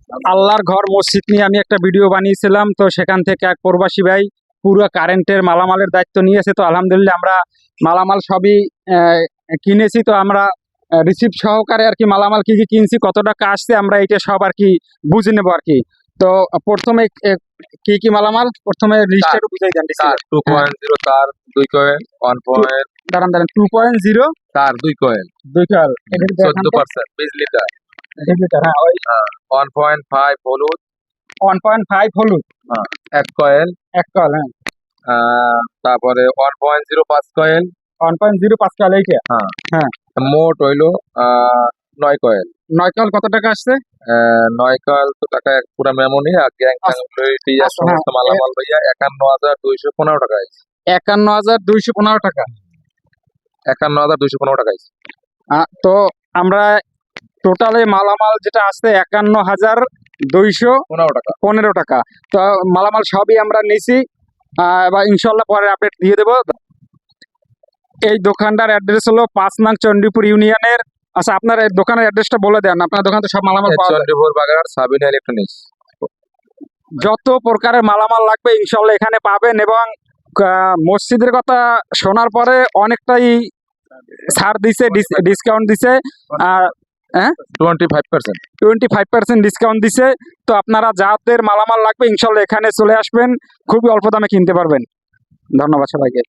আল্লাহর ঘর মসজিদ নিয়ে আমি একটা ভিডিও বানিয়েছিলাম, তো সেখান থেকে এক প্রবাসী ভাই পুরো কারেন্টের মালামালের দায়িত্ব নিয়েছে। তো আলহামদুলিল্লাহ আমরা মালামাল সবই কিনেছি। তো আমরা রিসিপ্ট সহকারে আর কি মালামাল কি কি কিনছি, কত টাকা আসছে, আমরা এটা সব আর কি বুঝে নেবো আর কি। তো প্রথমে কি কি মালামাল, প্রথমে লিস্টটা বুঝাই দেন। তার 2.0, তার 2 কয়েল, 1 পয়েন্ট, দাঁড়ান 2.0, তার 2 কয়েল, 2 কয়েল, 14% 20 লিটার, হ্যাঁ ওই 1.5 হলুদ, 1.5 হলুদ, 1 কয়েল, 1 কয়েল, হ্যাঁ তারপরে 1.0 5 কয়েল, 1.0 5 কয়েল এইটা, হ্যাঁ হ্যাঁ মোট হইলো 9 কয়েল। 9 কয়েল কত টাকা আসছে? 9 কয়েল তো টাকা পুরো মেমোনি আর গ্যাং সমস্ত মালামাল ভাইয়া 51,215 টাকা আছে। 51,215 টাকা, 51,215 টাকা আছে। তো আমরা টোটালে মালামাল যেটা আসছে 51,215 টাকা। তো মালামাল সবই আমরা নিছি, এবার ইনশাল্লাহ পরে আপডেট দিয়ে দেবো। এই দোকানটার অ্যাড্রেস হলো 5 নং চণ্ডীপুর ইউনিয়নের। আচ্ছা, আপনার এই দোকানের অ্যাড্রেসটা বলে দেন। আপনার দোকানে তো সব মালামাল পাওয়া যায়। চণ্ডীপুর বাগেরহাট সাবিনা ইলেকট্রনিক্স। যত প্রকারের মালামাল লাগবে ইনশাল্লাহ এখানে পাবেন। এবং মসজিদের কথা শোনার পরে অনেকটাই ছাড় দিছে, ডিসকাউন্ট দিছে, 25% ডিসকাউন্ট দিছে। তো আপনারা যাদের মালামাল লাগবে ইনশাল্লাহ এখানে চলে আসবেন, খুবই অল্প দামে কিনতে পারবেন। ধন্যবাদ সবাইকে।